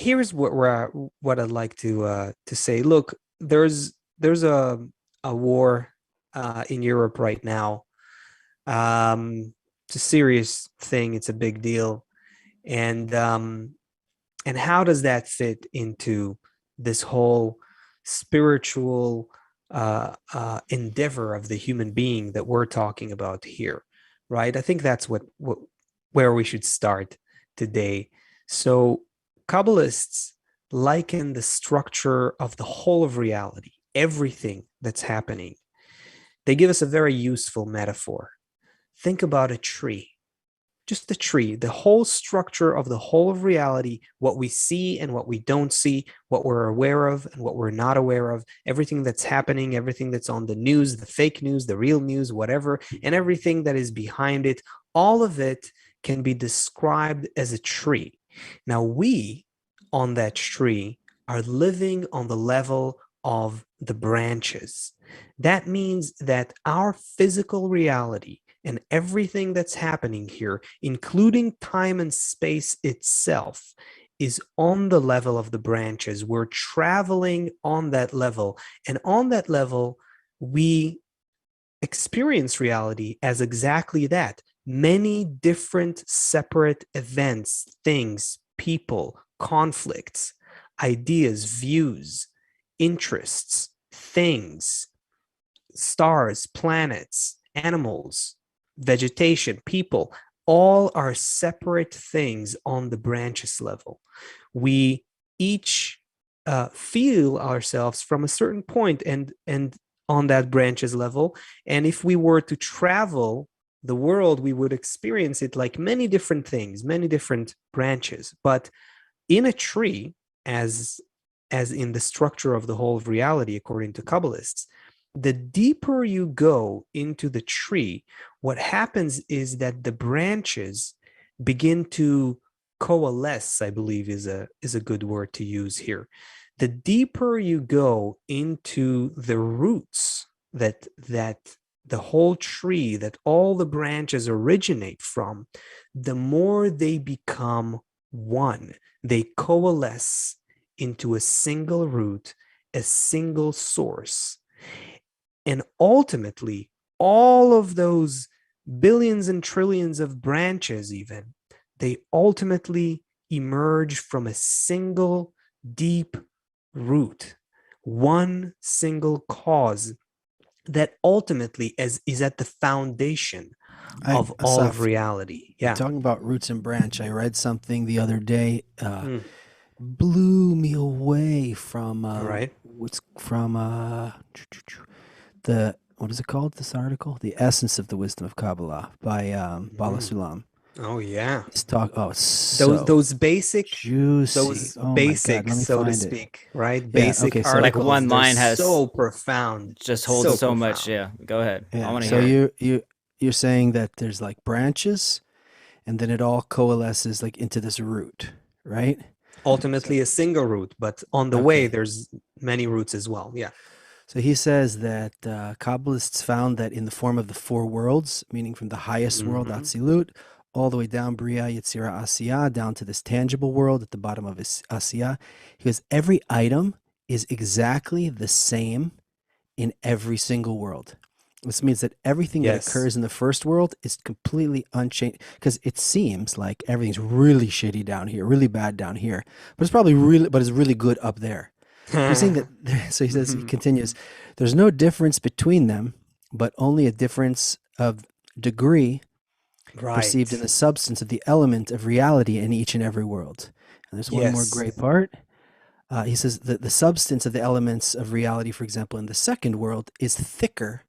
here's what I'd like to say. Look, there's a war in Europe right now. It's a serious thing. It's a big deal, and how does that fit into this whole spiritual endeavor of the human being that we're talking about here, right? I think that's what where we should start today. So, Kabbalists liken the structure of the whole of reality, everything that's happening. They give us a very useful metaphor. Think about a tree, just the tree, the whole structure of the whole of reality, what we see and what we don't see, what we're aware of and what we're not aware of, everything that's happening, everything that's on the news, the fake news, the real news, whatever, and everything that is behind it, all of it can be described as a tree. Now, we on that tree are living on the level of the branches. That means that our physical reality and everything that's happening here, including time and space itself, is on the level of the branches. We're traveling on that level. And on that level, we experience reality as exactly that. Many different separate events, things, people, conflicts, ideas, views, interests, things, stars, planets, animals, vegetation, people, all are separate things on the branches level. We each feel ourselves from a certain point and on that branches level. And if we were to travel the world, we would experience it like many different things, many different branches. But in a tree, as in the structure of the whole of reality, according to Kabbalists, the deeper you go into the tree, what happens is that the branches begin to coalesce, I believe is a good word to use here. The deeper you go into the roots that the whole tree, that all the branches originate from, the more they become one. They coalesce into a single root, a single source. And ultimately, all of those billions and trillions of branches, even, they ultimately emerge from a single deep root, one single cause that ultimately is at the foundation of all of Asaf, reality. Yeah. talking about roots and branch, I read something the other day, Mm. blew me away from All right. what's from the what is it called? This article, "The Essence of the Wisdom of Kabbalah" by Bala Mm. Sulam. Oh yeah. It's talk. Oh, it's Those so those basic juicy. those Oh my God, basics, let me so to find it. speak, right? Yeah. Basic Okay. So Like articles, one they're line has so profound. just holds So so much. profound. Yeah, go ahead. I yeah. want to So hear it. you're saying that there's like branches, and then it all coalesces like into this root, right? So Ultimately a single root, but on the way okay. there's many roots as well. Yeah. So he says that Kabbalists found that in the form of the four worlds, meaning from the highest world, Hmm. Atzilut, all the way down, Bria, Yetzirah, Asiyah, down to this tangible world at the bottom of his Asiyah. He goes, every item is exactly the same in every single world. This means that everything that Yes. occurs in the first world is completely unchanged because it seems like everything's really shitty down here, really bad down here, but it's probably really, but it's really good up there. He's saying that, so he says, he Mhm. continues, there's no difference between them, but only a difference of degree perceived in Right. the substance of the element of reality in each and every world. And there's one more Yes. great part. He says that the substance of the elements of reality, for example, in the second world, is thicker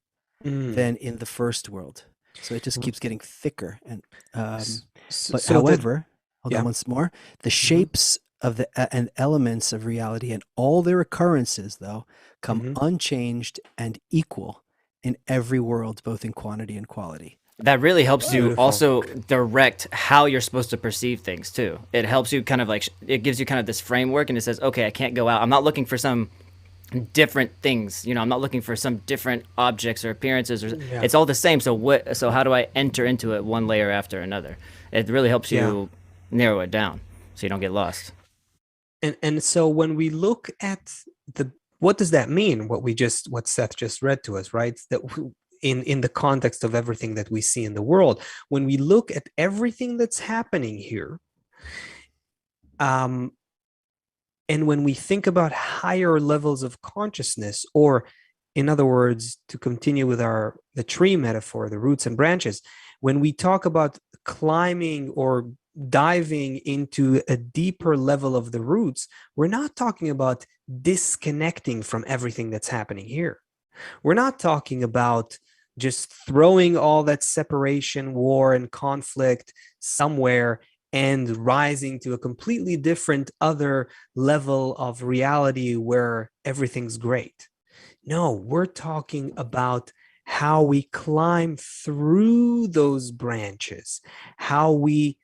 Mm. than in the first world. So it just keeps getting thicker. Um, but So the however, hold on yeah. once more, the Hmm. shapes of the and elements of reality and all their occurrences, though, come Hmm. unchanged and equal in every world, both in quantity and quality. That really helps you Beautiful. also direct how you're supposed to perceive things too. It helps you kind of like it gives you kind of this framework, and it says, okay, I can't go out. I'm not looking for some different things. I'm not looking for some different objects or appearances. Or Yeah. it's all the same. So what? So how do I enter into it one layer after another? It really helps Yeah. you narrow it down so you don't get lost. And so when we look at the, what does that mean? What Seth just read to us, right? That in the context of everything that we see in the world, when we look at everything that's happening here, um, and when we think about higher levels of consciousness, or in other words, to continue with the tree metaphor, the roots and branches, when we talk about climbing or diving into a deeper level of the roots, we're not talking about disconnecting from everything that's happening here. We're not talking about just throwing all that separation, war, and conflict somewhere and rising to a completely different other level of reality where everything's great. No, we're talking about how we climb through those branches, how we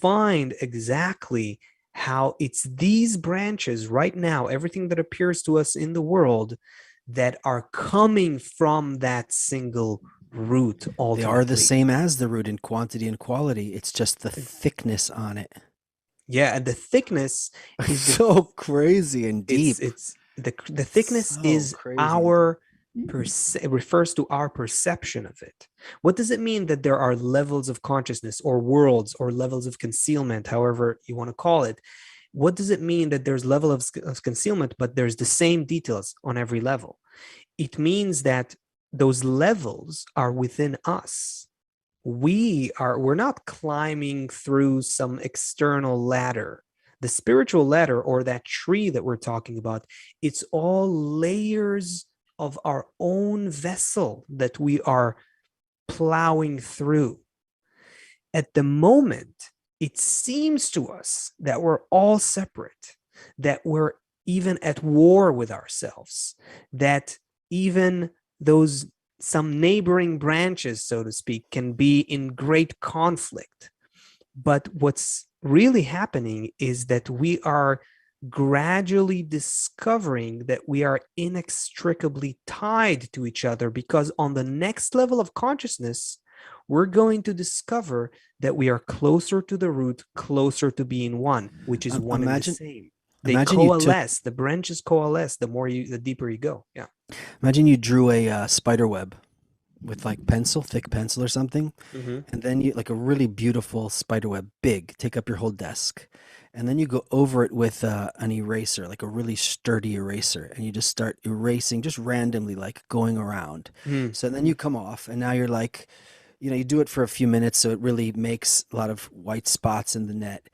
find exactly how it's these branches right now, everything that appears to us in the world, that are coming from that single root ultimately. They are the same as the root in quantity and quality. It's just the thickness on it. Yeah, and the thickness is so crazy and deep. It's the thickness So is crazy. our it refers to our perception of it. What does it mean that there are levels of consciousness or worlds or levels of concealment, however you want to call it? What does it mean that there's level of concealment, but there's the same details on every level? It means that those levels are within us. We're not climbing through some external ladder. The spiritual ladder, or that tree that we're talking about, it's all layers of our own vessel that we are plowing through. At the moment, it seems to us that we're all separate, that we're even at war with ourselves, that even those some neighboring branches, so to speak, can be in great conflict. But what's really happening is that we are gradually discovering that we are inextricably tied to each other, because on the next level of consciousness, we're going to discover that we are closer to the root, closer to being one, which is one and the same. They coalesce, the branches coalesce the deeper you go. Yeah. Imagine you drew a spider web with like pencil, thick pencil or something. Mm-hmm. And then you, like a really beautiful spider web, big, take up your whole desk. And then you go over it with an eraser, like a really sturdy eraser. And you just start erasing just randomly, like going around. Mm-hmm. So then you come off and now you're like, you do it for a few minutes. So it really makes a lot of white spots in the net.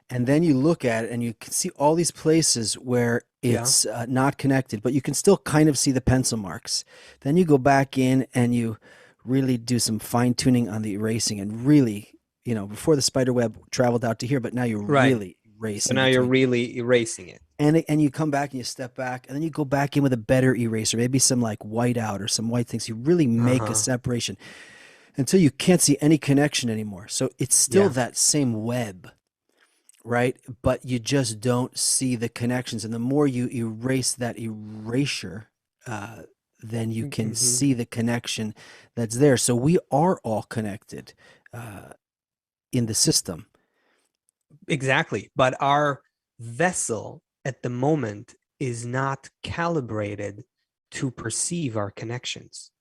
And then you look at it and you can see all these places where it's not connected, but you can still kind of see the pencil marks. Then you go back in and you really do some fine tuning on the erasing and really, before the spider web traveled out to here, but now you're really erasing. So now you're really erasing it. And you come back and you step back and then you go back in with a better eraser, maybe some like white out or some white things. You really make a separation until you can't see any connection anymore. So it's still that same web. Right? But you just don't see the connections. And the more you erase that erasure, then you can see the connection that's there. So we are all connected in the system. Exactly. But our vessel at the moment is not calibrated to perceive our connections.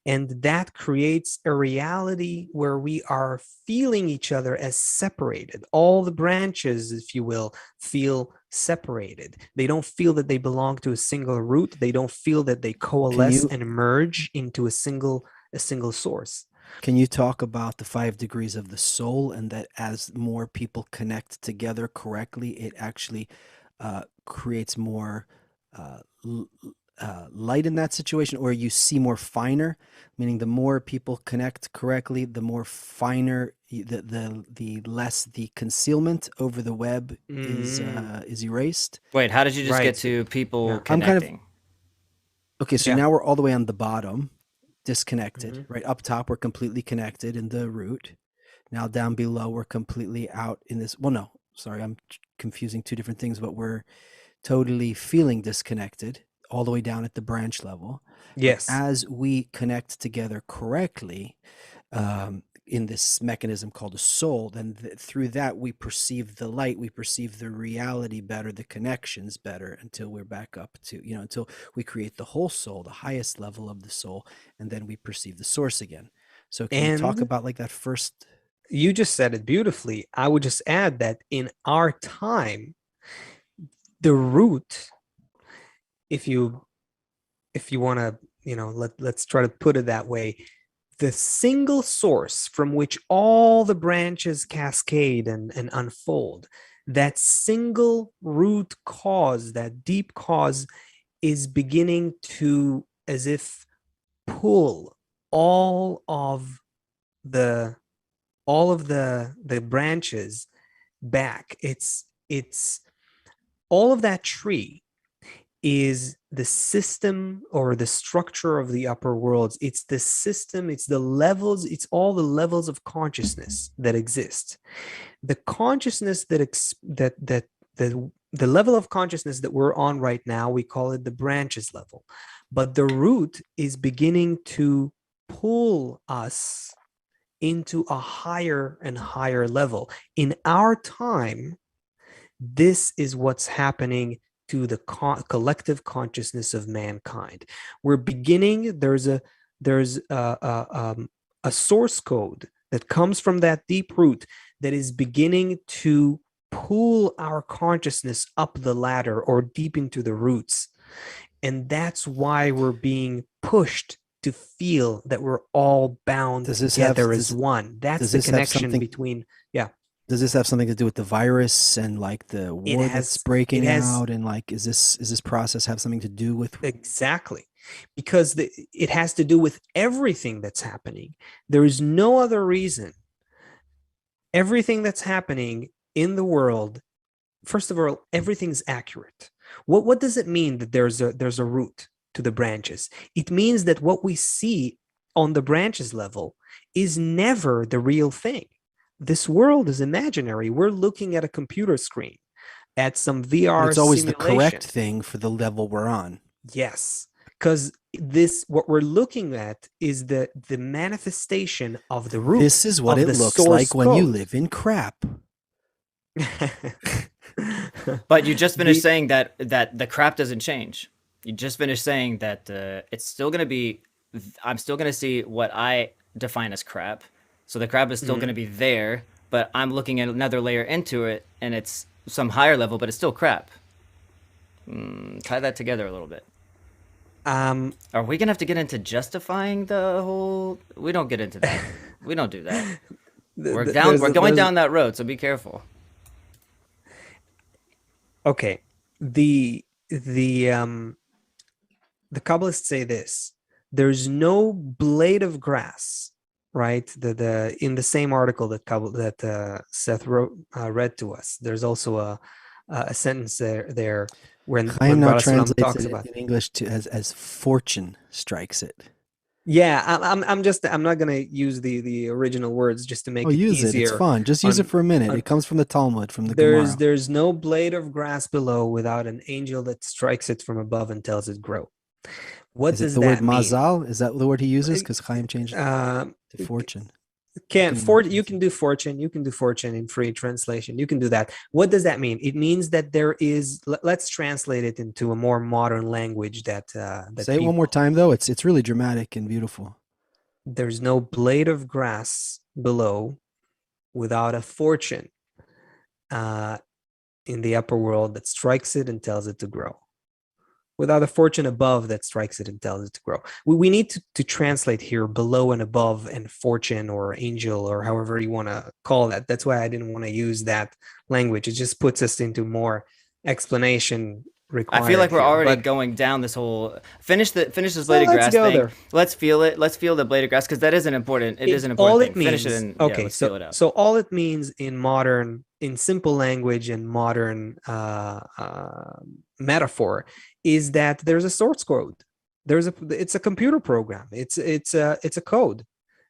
And that creates a reality where we are feeling each other as separated. All the branches, if you will, feel separated. They don't feel that they belong to a single root. They don't feel that they coalesce and merge into a single source. Can you talk about the 5 degrees of the soul, and that as more people connect together correctly, it actually creates more light in that situation, or you see more finer, meaning the more people connect correctly, the more finer, the less the concealment over the web is erased. Wait, how did you just get to people connecting? Okay, so now we're all the way on the bottom, disconnected, right? Up top, we're completely connected in the root. Now down below, we're completely out in this. Well, no, sorry, I'm confusing two different things, but we're totally feeling disconnected all the way down at the branch level. Yes. But as we connect together correctly, in this mechanism called a soul, then through that we perceive the light, we perceive the reality better, the connections better, until we're back up to, until we create the whole soul, the highest level of the soul, and then we perceive the source again. So can you talk And about like that first? you just said it beautifully. I would just add that in our time, the root, if you want to, let's try to put it that way, the single source from which all the branches cascade and unfold, that single root cause, that deep cause, is beginning to, as if, pull all of the branches back. It's all of that tree is the system or the structure of the upper worlds. It's the system, it's the levels, it's all the levels of consciousness that exist. The consciousness the level of consciousness that we're on right now, we call it the branches level. But the root is beginning to pull us into a higher and higher level. In our time, this is what's happening to the collective consciousness of mankind. We're beginning, there's a source code that comes from that deep root that is beginning to pull our consciousness up the ladder or deep into the roots. And that's why we're being pushed to feel that we're all bound together as one. That's the connection between, yeah. Does this have something to do with the virus and like the war that's breaking out? And like, is this process have something to do with? Exactly. Because it has to do with everything that's happening. There is no other reason. Everything that's happening in the world, first of all, everything's accurate. What does it mean that there's a root to the branches? It means that what we see on the branches level is never the real thing. This world is imaginary. We're looking at a computer screen, at some VR. But it's always the correct thing for the level we're on. Yes, because what we're looking at is the manifestation of the root. This is what it looks like when you live in crap. But you just finished saying that the crap doesn't change. You just finished saying that it's still going to be, I'm still going to see what I define as crap. So the crap is still going to be there, but I'm looking at another layer into it, and it's some higher level, but it's still crap. Tie that together a little bit. Are we going to have to get into justifying the whole... We don't get into that. We don't do that. We're going down that road, so be careful. Okay. The Kabbalists say this: there's no blade of grass, right? In the same article that Seth read to us, there's also a sentence there when now translates talks about in English as fortune strikes it. Yeah, I'm not gonna use the original words just to make it use easier. It's fun. Just use it for a minute. It comes from the Talmud, from the Gemara. There's no blade of grass below without an angel that strikes it from above and tells it grow. What does that mean? The word mazal? Is that the word he uses? Because Chaim changed it to fortune. You can do fortune. You can do fortune in free translation. You can do that. What does that mean? It means that there is. Let's translate it into a more modern language. That say it one more time though. It's really dramatic and beautiful. There's no blade of grass below without a fortune in the upper world that strikes it and tells it to grow. Without a fortune above that strikes it and tells it to grow. We need to translate here below and above and fortune or angel or however you want to call that. That's why I didn't want to use that language. It just puts us into more explanation required. I feel like we're already going down this whole finish this blade of grass thing. There. Let's feel it. Let's feel the blade of grass because that is an important. It is an important all thing. It means, finish it and okay. Feel it out. So all it means in simple language and modern metaphor is that there's a source code. It's a computer program. It's a code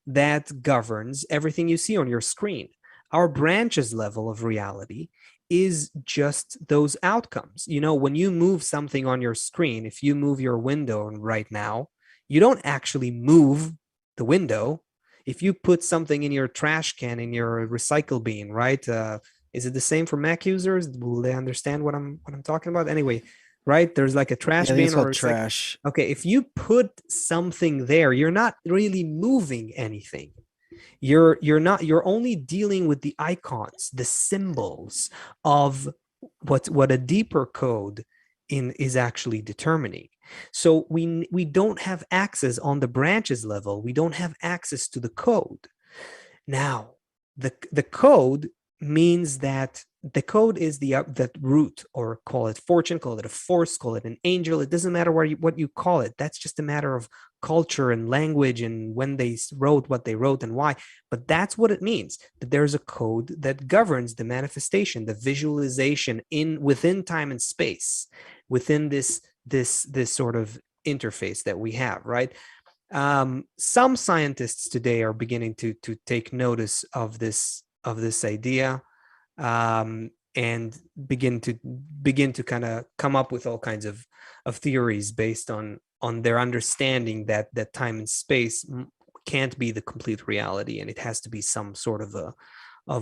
that governs everything you see on your screen. Our branches level of reality is just those outcomes. When you move something on your screen, if you move your window right now, you don't actually move the window. If you put something in your trash can, in your recycle bin, right? Is it the same for Mac users? Will they understand what I'm talking about? Anyway, right? There's like a trash Yeah, I think bin it's or called recycle. trash. Okay, if you put something there, you're not really moving anything. You're only dealing with the icons, the symbols of what a deeper code in is actually determining. So we don't have access on the branches level. We don't have access to the code. Now, the code means that the code is that root, or call it fortune, call it a force, call it an angel. It doesn't matter what you call it. That's just a matter of culture and language and when they wrote what they wrote and why. But that's what it means, that there's a code that governs the manifestation, the visualization within time and space, within this sort of interface that we have, right? Some scientists today are beginning to take notice of this idea, and begin to kind of come up with all kinds of theories based on their understanding that time and space can't be the complete reality, and it has to be some sort of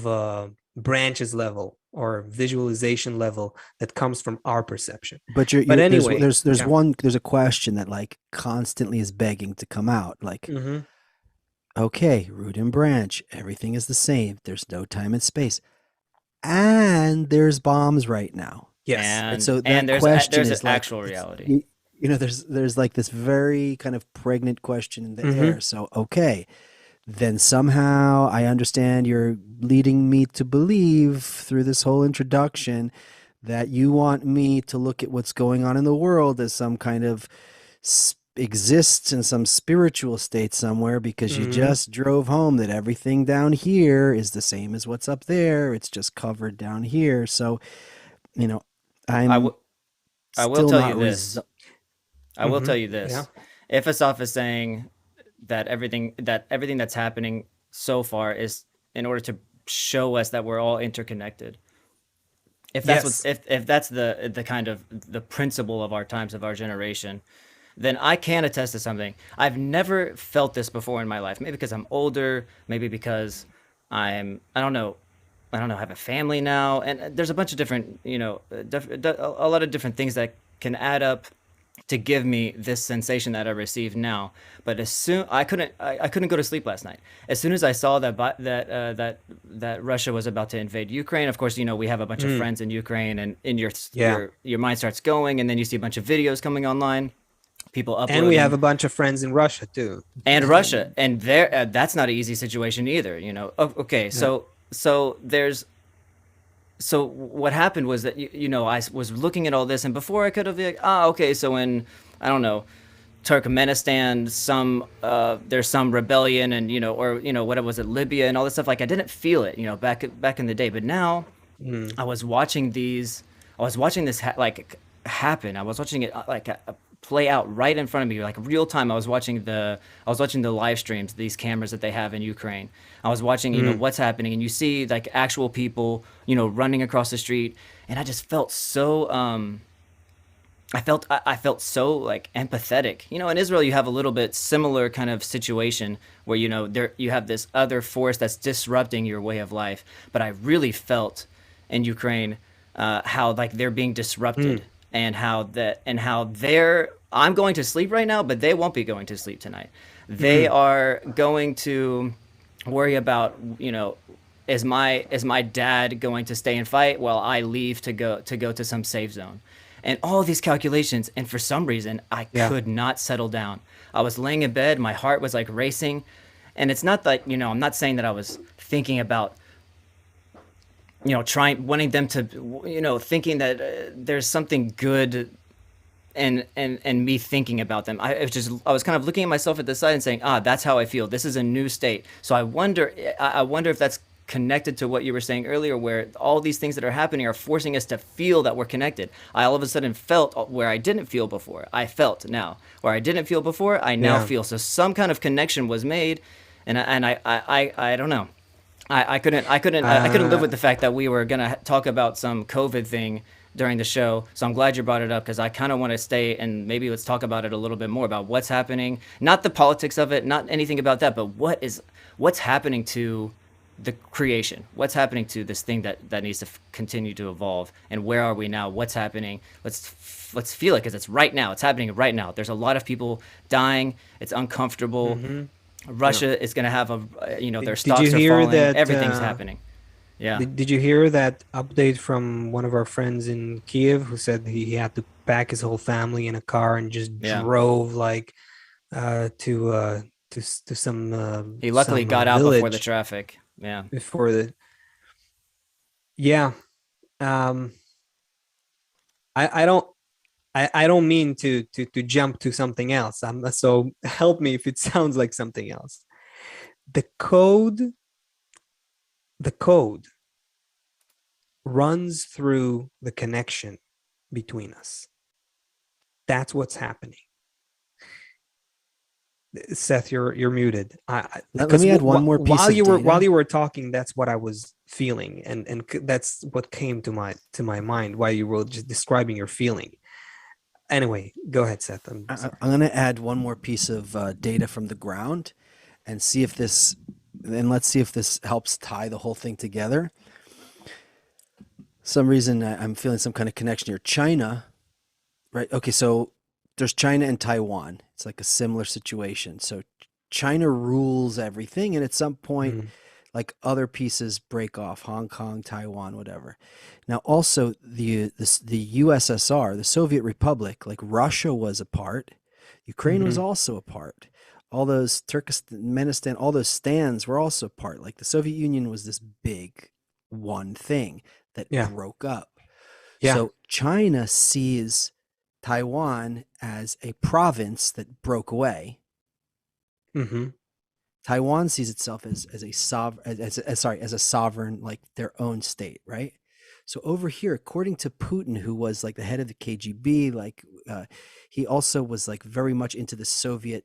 a branches level or visualization level that comes from our perception. But But anyway, there's a question that like constantly is begging to come out. Like, mm-hmm. okay, root and branch, everything is the same. There's no time and space, and there's bombs right now. Yes. And so that and question there's is an like, actual reality. there's like this very kind of pregnant question in the Mhm. air. So okay, then somehow I understand you're leading me to believe through this whole introduction that you want me to look at what's going on in the world as some kind of exists in some spiritual state somewhere, because you Mhm. just drove home that everything down here is the same as what's up there. It's just covered down here. So, I I'm will still tell you not this. I will tell Mhm. you this. Yeah. If Asaf is saying that everything that's happening so far is in order to show us that we're all interconnected. If that's Yes. if that's the kind of the principle of our times, of our generation, then I can attest to something. I've never felt this before in my life. Maybe because I'm older, maybe because I don't know, I have a family now, and there's a bunch of different, a lot of different things that can add up to give me this sensation that I receive now. But as soon I couldn't go to sleep last night. As soon as I saw that Russia was about to invade Ukraine, of course, we have a bunch of friends in Ukraine, and in Yeah. your mind starts going, and then you see a bunch of videos coming online, people And we have uploading. a bunch of friends in Russia too. And Russia, and there that's not an easy situation either. Okay, Yeah. so what happened was that I was looking at all this, and before I could have been like, okay, so in, I don't know, Turkmenistan, there's some rebellion, and what was it, Libya and all this stuff. Like, I didn't feel it, back in the day, but now Mm. I was watching this happen. I was watching it play out right in front of me, like real time. I was watching the live streams, these cameras that they have in Ukraine. I was watching, what's happening, and you see like actual people, running across the street, and I just felt so I felt so like empathetic. In Israel you have a little bit similar kind of situation where there you have this other force that's disrupting your way of life. But I really felt in Ukraine how like they're being disrupted, and how they're I'm going to sleep right now, but they won't be going to sleep tonight. They are going to worry about, is my dad going to stay and fight while I leave to go to some safe zone, and all these calculations. And for some reason, I Yeah. could not settle down. I was laying in bed, my heart was like racing, and it's not that, I'm not saying that I was thinking about, wanting them to, thinking that there's something good and me thinking about them. I was kind of looking at myself at the side and saying, that's how I feel. This is a new state. So I wonder if that's connected to what you were saying earlier, where all these things that are happening are forcing us to feel that we're connected. I all of a sudden felt where I didn't feel before. I felt now where I didn't feel before. I now Yeah. feel. So some kind of connection was made, and I don't know. I couldn't live with the fact that we were gonna talk about some COVID thing during the show. So I'm glad you brought it up, because I kind of want to stay and maybe let's talk about it a little bit more about what's happening, not the politics of it, not anything about that, but what's happening to the creation, what's happening to this thing that needs to continue to evolve, and where are we now, what's happening. Let's feel it, because it's right now, it's happening right now. There's a lot of people dying, it's uncomfortable. Russia is going to have their Did you stocks are hear falling, that? everything's happening. Yeah. Did you hear that update from one of our friends in Kiev who said he had to pack his whole family in a car and just Yeah. drove like to some He luckily got out before the traffic. Yeah. before the yeah. I don't I don't mean to jump to something else. So help me if it sounds like something else. The code runs through the connection between us. That's what's happening. Seth, you're muted. Let me add one more piece while of you were data. while you were talking. That's what I was feeling, and that's what came to my mind while you were just describing your feeling. Anyway, go ahead, Seth. I'm going to add one more piece of data from the ground, and let's see if this helps tie the whole thing together. Some reason I'm feeling some kind of connection here. China, right? Okay, so there's China and Taiwan. It's like a similar situation. So China rules everything, and at some point, like other pieces break off, Hong Kong, Taiwan, whatever. Now, also the USSR, the Soviet Republic, like Russia was a part, Ukraine was also a part. All those Turkmenistan, all those stands were also a part. Like the Soviet Union was this big one thing that broke up. Yeah. So China sees Taiwan as a province that broke away. Taiwan sees itself as a sovereign, like their own state, right? So over here, according to Putin, who was like the head of the KGB, like he also was like very much into the Soviet,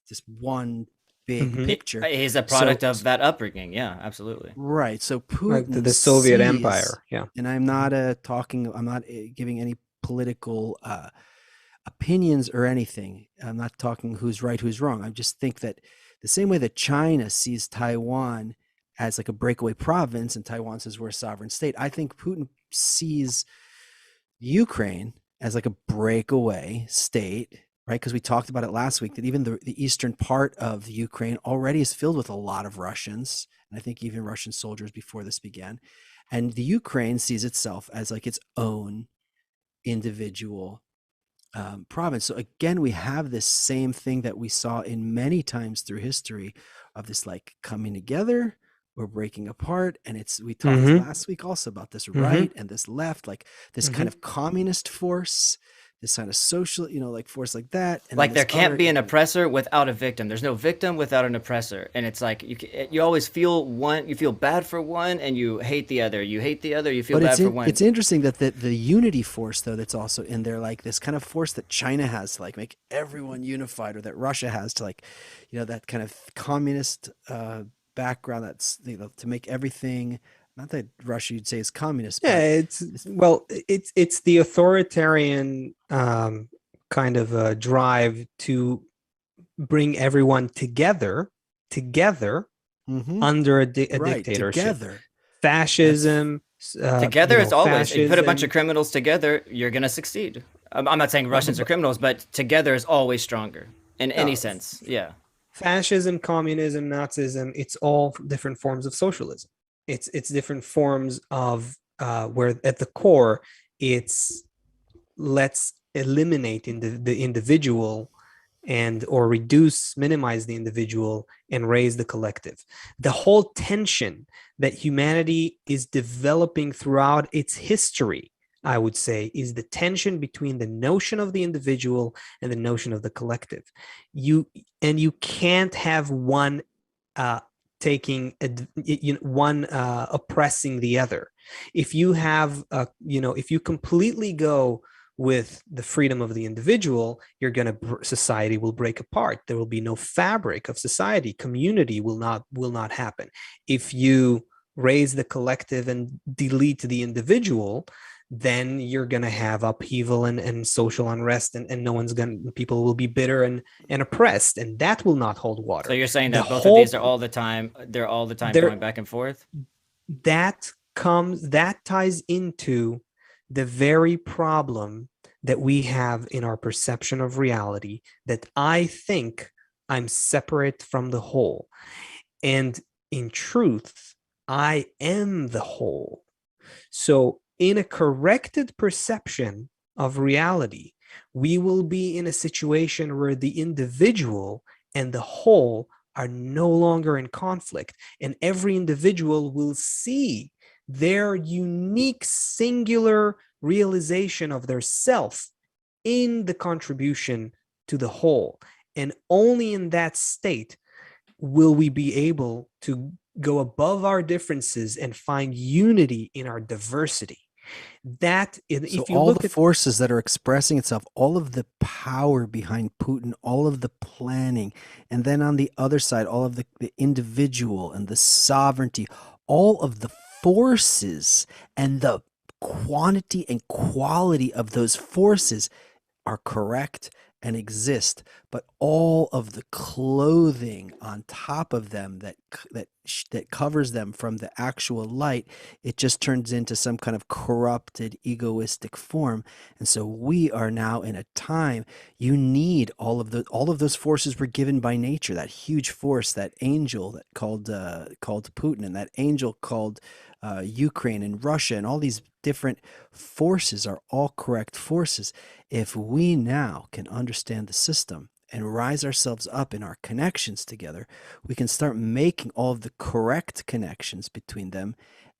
just one big picture. He's a product of that upbringing. Yeah, absolutely. Right. So Putin, like the Soviet Empire. Yeah. And I'm not I'm not giving any political opinions or anything. I'm not talking who's right, who's wrong. I just think that the same way that China sees Taiwan as like a breakaway province and Taiwan says we're a sovereign state, I think Putin sees Ukraine as like a breakaway state, right? Because we talked about it last week, that even the eastern part of Ukraine already is filled with a lot of Russians, and I think even Russian soldiers before this began. And the Ukraine sees itself as like its own individual province. So again, we have this same thing that we saw in many times through history of this like coming together or breaking apart. And we talked last week also about this right and this left, like this kind of communist force, this kind of social, like force like that. And like there can't be an oppressor without a victim. There's no victim without an oppressor. And it's like you always feel one, you feel bad for one and you hate the other. You hate the other, you feel bad for one. It's interesting that the unity force, though, that's also in there, like this kind of force that China has to like make everyone unified, or that Russia has to like, that kind of communist background that's, to make everything. Not that Russia you'd say is communist. Yeah, it's the authoritarian kind of drive to bring everyone together under a dictatorship. Together. Fascism. Together is always. If you put a bunch of criminals together, you're going to succeed. I'm not saying Russians are criminals, but together is always stronger in any sense. Yeah. Fascism, communism, Nazism, it's all different forms of socialism. It's different forms of where at the core it's let's eliminate the individual or minimize the individual and raise the collective. The whole tension that humanity is developing throughout its history, I would say, is the tension between the notion of the individual and the notion of the collective. You can't have one taking one oppressing the other. If you have if you completely go with the freedom of the individual, society will break apart. There will be no fabric of society. Community will not happen. If you raise the collective and delete the individual, then you're going to have upheaval and social unrest, and no one's going to, people will be bitter and oppressed, and that will not hold So water. you're saying The that both of these whole are all the time, they're all the time there going back and forth? that ties into the very problem that we have in our perception of reality, that I think I'm separate from the whole. And in truth, I am the whole. So, in a corrected perception of reality, we will be in a situation where the individual and the whole are no longer in conflict, and every individual will see their unique, singular realization of their self in the contribution to the whole. And only in that state will we be able to go above our differences and find unity in our diversity. That, So if you all look the at, forces that are expressing itself, all of the power behind Putin, all of the planning, and then on the other side, all of the individual and the sovereignty, all of the forces and the quantity and quality of those forces are correct and exist, but all of the clothing on top of them that covers them from the actual light, it just turns into some kind of corrupted, egoistic form. And so we are now in a time, you need all of those forces were given by nature. That huge force, that angel that called Putin, and that angel called Ukraine and Russia, and all these different forces are all correct forces. If we now can understand the system and rise ourselves up in our connections together, we can start making all of the correct connections between them.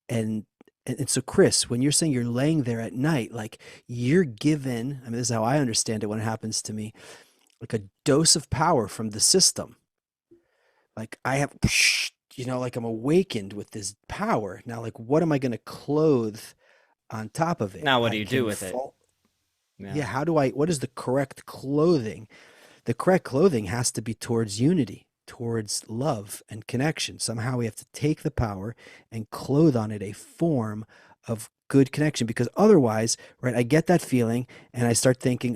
And and so, Chris, when you're saying you're laying there at night, like you're given, I mean, this is how I understand it when it happens to me, like a dose of power from the system. Like I have, like I'm awakened with this power. Now, like, what am I going to clothe on top of it? Now, what do I you do can with it? fall. Yeah. Yeah, what is the correct clothing? The correct clothing has to be towards unity, towards love and connection. Somehow we have to take the power and clothe on it a form of good connection, because otherwise, right, I get that feeling and I start sinking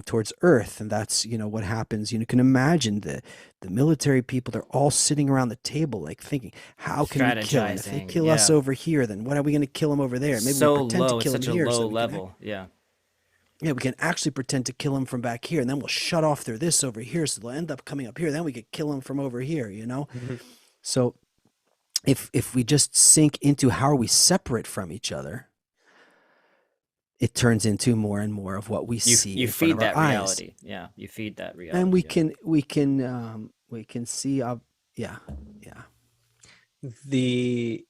towards earth. And that's, what happens. You can imagine the military people, they're all sitting around the table, like thinking, how can we kill him? If they Strategizing. kill us Yeah. over here, then what are we going to kill him over there? Maybe we So pretend to low. It's kill him such a here so low that we can level. Yeah. yeah, we can actually pretend to kill him from back here, and then we'll shut off through this over here, so they'll end up coming up here. Then we could kill him from over here. Mhm. So if we just sink into how are we separate from each other, it turns into more and more of what we see You in front of feed our that eyes, reality. Yeah. You feed that and reality. Yeah. we can see. Yeah, yeah. the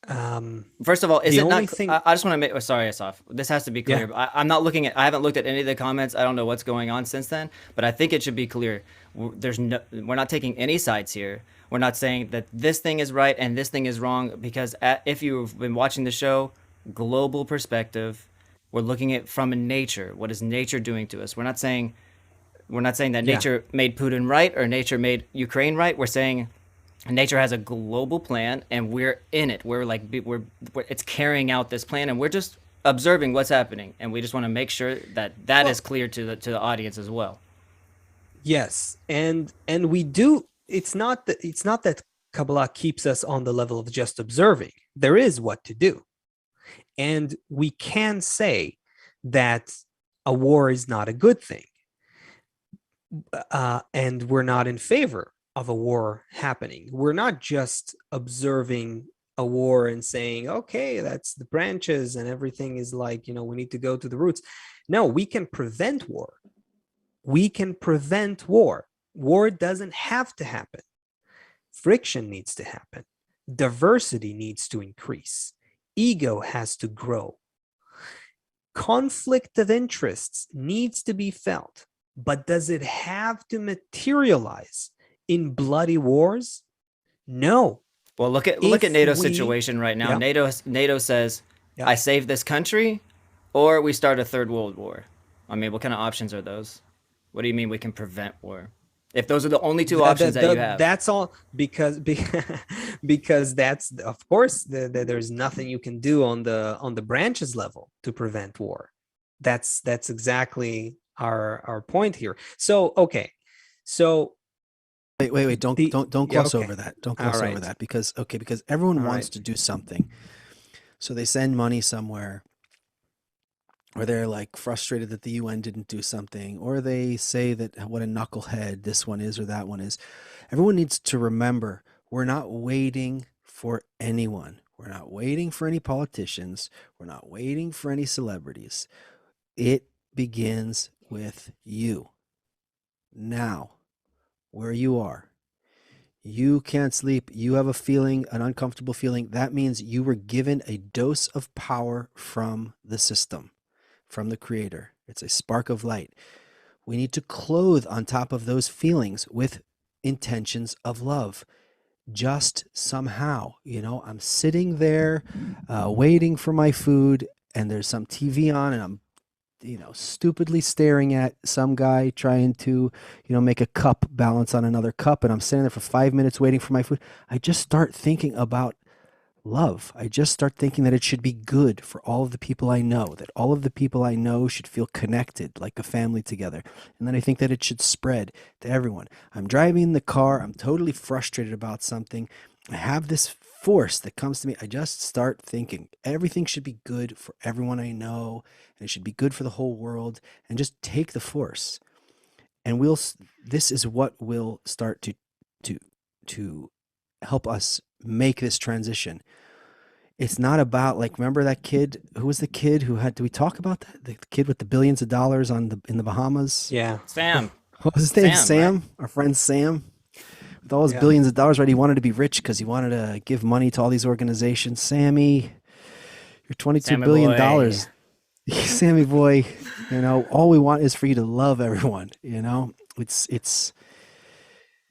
um First of all, is the it only not? thing, I just want to make. Oh, sorry, Asaf. This has to be yeah, clear. I'm not looking at. I haven't looked at any of the comments. I don't know what's going on since then. But I think it should be clear. There's no. We're not taking any sides here. We're not saying that this thing is right and this thing is wrong. Because if you've been watching the show, global perspective, we're looking at from nature. What is nature doing to us? We're not saying that yeah, nature made Putin right or nature made Ukraine right. We're saying nature has a global plan and we're in it. We're it's carrying out this plan and we're just observing what's happening, and we just want to make sure that that well, is clear to the audience as well. yes, and we do. It's not that Kabbalah keeps us on the level of just observing. There is what to do, and we can say that a war is not a good thing, and we're not in favor of a war happening. We're not just observing a war and saying, okay, that's the branches and everything is like, we need to go to the roots. No, we can prevent war. We can prevent war. War doesn't have to happen. Friction needs to happen. Diversity needs to increase. Ego has to grow. Conflict of interests needs to be felt, but does it have to materialize in bloody wars? No. Well, look at If NATO's we, situation right now. yeah, NATO says, yeah. I save this country, or we start a third world war. I mean, what kind of options are those? What do you mean we can prevent war? If those are the only two options that you have. That's all, because because that's, of course, there's nothing you can do on the branches level to prevent war. That's exactly our point here. So okay, so wait, don't gloss okay. over that. Don't gloss over that, because everyone wants to do something. So they send money somewhere, or they're like frustrated that the UN didn't do something, or they say that what a knucklehead this one is or that one is. Everyone needs to remember, we're not waiting for anyone. We're not waiting for any politicians. We're not waiting for any celebrities. It begins with you. Now, where you are. You can't sleep. You have a feeling, an uncomfortable feeling. That means you were given a dose of power from the system, from the creator. It's a spark of light. We need to clothe on top of those feelings with intentions of love. Just somehow, I'm sitting there waiting for my food, and there's some TV on, and I'm stupidly staring at some guy trying to, make a cup balance on another cup, and I'm sitting there for 5 minutes waiting for my food. I just start thinking about love. I just start thinking that it should be good for all of the people I know, that all of the people I know should feel connected like a family together. And then I think that it should spread to everyone. I'm driving in the car. I'm totally frustrated about something. I have this force that comes to me. I just start thinking everything should be good for everyone I know, and it should be good for the whole world, and just take the force. And this is what will start to help us make this transition. It's not about, like, remember that kid? Who was the kid who had, do we talk about that? The kid with the billions of dollars in the Bahamas? Yeah. Sam. What was his name? Sam, right? Our friend Sam. With all his billions of dollars, right? He wanted to be rich because he wanted to give money to all these organizations. Sammy, you're $22 billion. Sammy boy, all we want is for you to love everyone. It's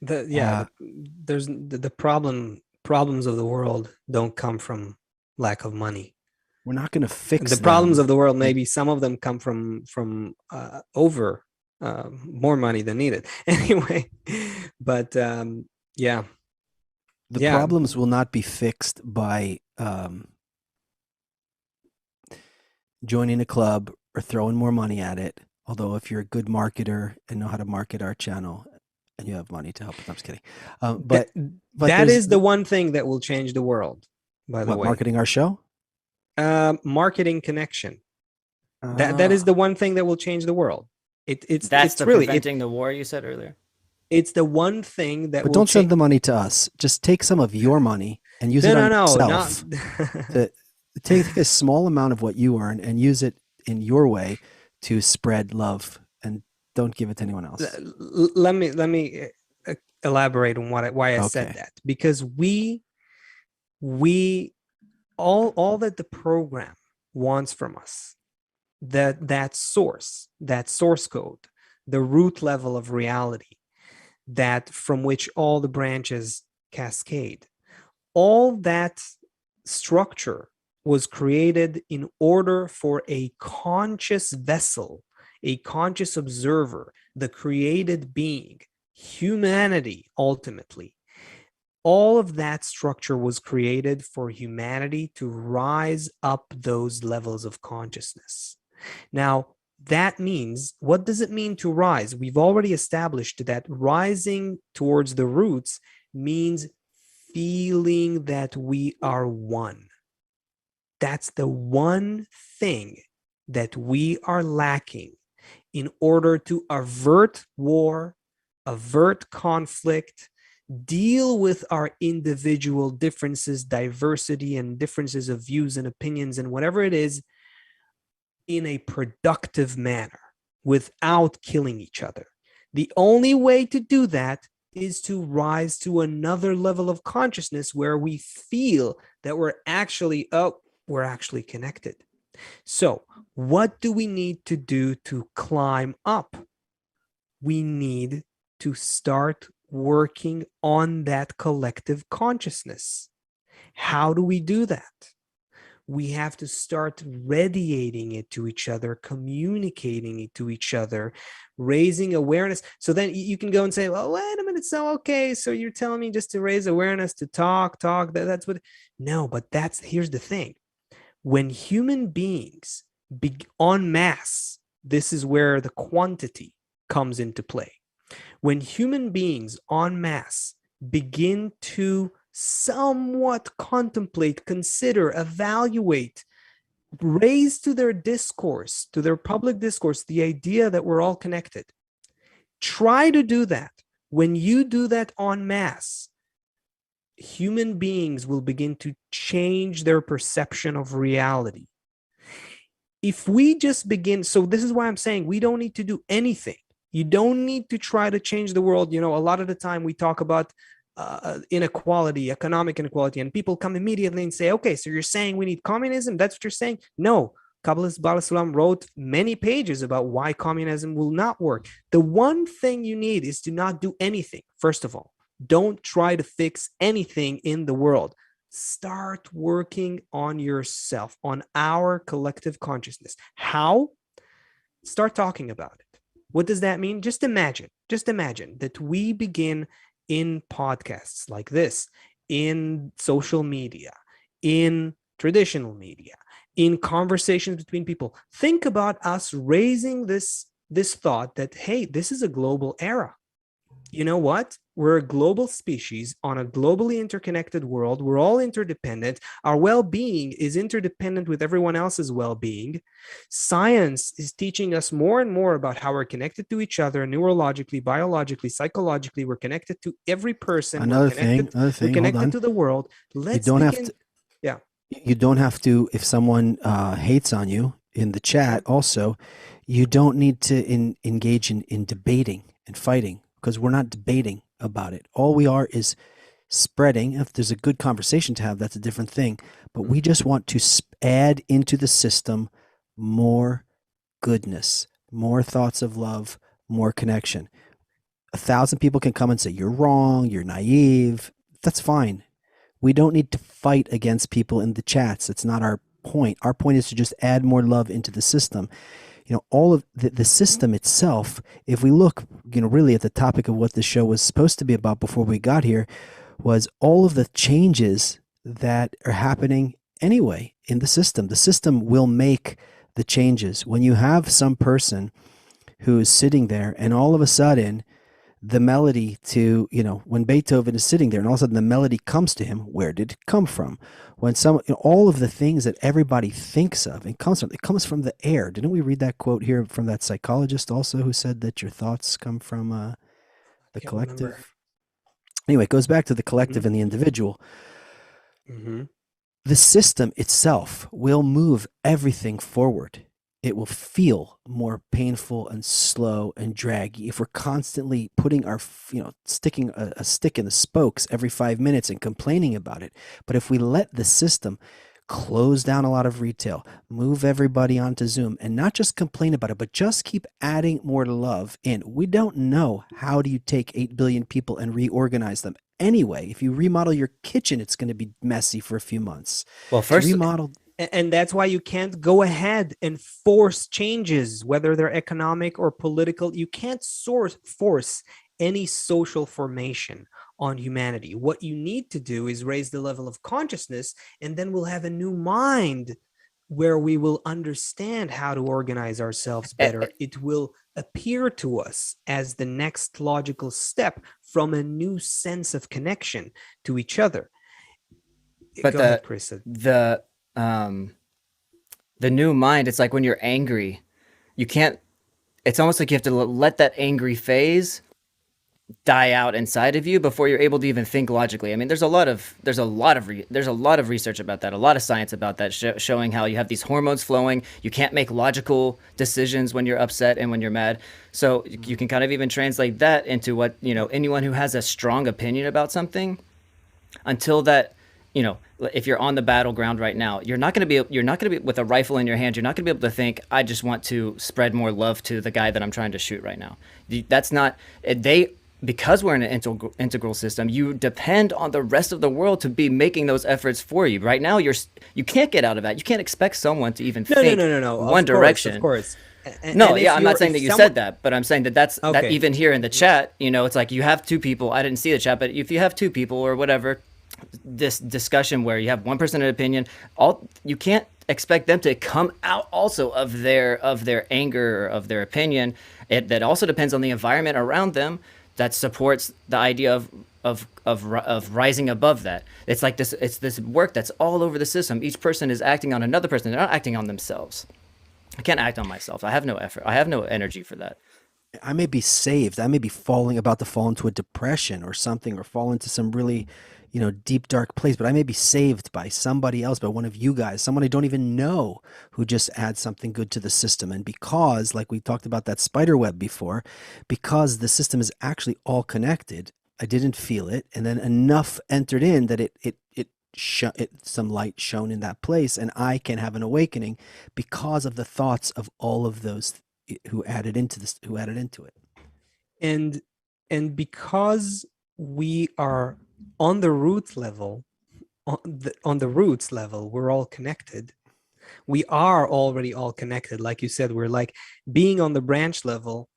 there's the problems of the world don't come from lack of money. We're not going to fix the problems of the world. Maybe some of them come from over more money than needed. Anyway, but yeah, the problems will not be fixed by joining a club or throwing more money at it. Although if you're a good marketer and know how to market our channel, and you have money to help. I'm just kidding. But that is the one thing that will change the world, by the way. Marketing our show? Marketing connection. That is the one thing that will change the world. It's really preventing the war you said earlier. It's the one thing that. But don't send the money to us. Just take some of your money and use it on yourself. Take a small amount of what you earn and use it in your way to spread love, and don't give it to anyone else. Let me elaborate on why I said that. Because we all that the program wants from us, that source code, the root level of reality, that from which all the branches cascade, all that structure was created in order for a conscious vessel, a conscious observer, the created being, humanity. Ultimately, all of that structure was created for humanity to rise up those levels of consciousness. Now, that means, what does it mean to rise? We've already established that rising towards the roots means feeling that we are one. That's the one thing that we are lacking in order to avert war, avert conflict, deal with our individual differences, diversity, and differences of views and opinions and whatever it is, in a productive manner without killing each other. The only way to do that is to rise to another level of consciousness where we feel that we're actually connected. So what do we need to do to climb up? We need to start working on that collective consciousness. How do we do that? We have to start radiating it to each other, communicating it to each other, raising awareness. So then you can go and say, well, wait a minute. So, okay, so you're telling me just to raise awareness, to talk, that's what, no, but here's the thing. When human beings en masse, this is where the quantity comes into play. When human beings en masse begin to somewhat contemplate, consider, evaluate, raise to their discourse, to their public discourse, the idea that we're all connected. Try to do that. When you do that en masse, human beings will begin to change their perception of reality. If we just begin, so this is why I'm saying we don't need to do anything. You don't need to try to change the world. A lot of the time we talk about inequality, economic inequality, and people come immediately and say, okay, so you're saying we need communism? That's what you're saying? No. Kabbalist Baal Sulam wrote many pages about why communism will not work. The one thing you need is to not do anything, first of all. Don't try to fix anything in the world. Start working on yourself, on our collective consciousness. How? Start talking about it. What does that mean? Just imagine that we begin in podcasts like this, in social media, in traditional media, in conversations between people. Think about us raising this thought that, hey, this is a global era. You know what? We're a global species on a globally interconnected world. We're all interdependent. Our well-being is interdependent with everyone else's well-being. Science is teaching us more and more about how we're connected to each other, neurologically, biologically, psychologically. We're connected to every person. Another thing, we're connected to the world. You don't have to, if someone hates on you in the chat also, you don't need to engage in debating and fighting, because we're not debating about it. All we are is spreading. If there's a good conversation to have, that's a different thing. But we just want to add into the system more goodness, more thoughts of love, more connection. 1,000 people can come and say, you're wrong, you're naive. That's fine. We don't need to fight against people in the chats. It's not our point. Our point is to just add more love into the system. All of the system itself, if we look, really at the topic of what the show was supposed to be about before we got here, was all of the changes that are happening anyway in the system. The system will make the changes. When you have some person who is sitting there and all of a sudden the melody to, when Beethoven is sitting there and all of a sudden the melody comes to him, where did it come from? When all of the things that everybody thinks of, it comes from the air. Didn't we read that quote here from that psychologist also who said that your thoughts come from the collective? Remember. Anyway, it goes back to the collective and the individual. Mm-hmm. The system itself will move everything forward. It will feel more painful and slow and draggy if we're constantly putting our, sticking a stick in the spokes every 5 minutes and complaining about it. But if we let the system close down a lot of retail, move everybody onto Zoom, and not just complain about it, but just keep adding more love in. We don't know how do you take 8 billion people and reorganize them. Anyway, if you remodel your kitchen, it's going to be messy for a few months. Well, first remodel. And that's why you can't go ahead and force changes, whether they're economic or political. You can't force any social formation on humanity. What you need to do is raise the level of consciousness, and then we'll have a new mind where we will understand how to organize ourselves better. It will appear to us as the next logical step from a new sense of connection to each other. But go ahead, Chris. The new mind, it's like when you're angry, it's almost like you have to let that angry phase die out inside of you before you're able to even think logically. I mean, there's a lot of research about that, a lot of science about that, showing how you have these hormones flowing. You can't make logical decisions when you're upset and when you're mad. So you can kind of even translate that into what, anyone who has a strong opinion about something, until that, if you're on the battleground right now, you're not going to be with a rifle in your hand. You're not going to be able to think, I just want to spread more love to the guy that I'm trying to shoot right now. That's not, because we're in an integral system, you depend on the rest of the world to be making those efforts for you. Right now, you can't get out of that. You can't expect someone to even No, no, think no, no, no. one Of direction. course. No, And yeah, if I'm not you're, saying if that you someone, said that, but I'm saying that that okay, even here in the chat, it's like you have two people. I didn't see the chat, but if you have two people or whatever, this discussion where you have one person an opinion, all you can't expect them to come out also of their anger or of their opinion. That also depends on the environment around them that supports the idea of rising above that. It's like this. It's this work that's all over the system. Each person is acting on another person. They're not acting on themselves. I can't act on myself. I have no effort. I have no energy for that. I may be saved. I may be about to fall into a depression or something, or fall into some really, deep, dark place, but I may be saved by somebody else, by one of you guys, someone I don't even know, who just adds something good to the system. And because, like we talked about that spider web before, because the system is actually all connected, I didn't feel it. And then enough entered in that some light shone in that place, and I can have an awakening because of the thoughts of all of those who added into it. and because we are on the root level, on the roots level, we're all connected. We are already all connected. Like you said, we're like being on the branch level,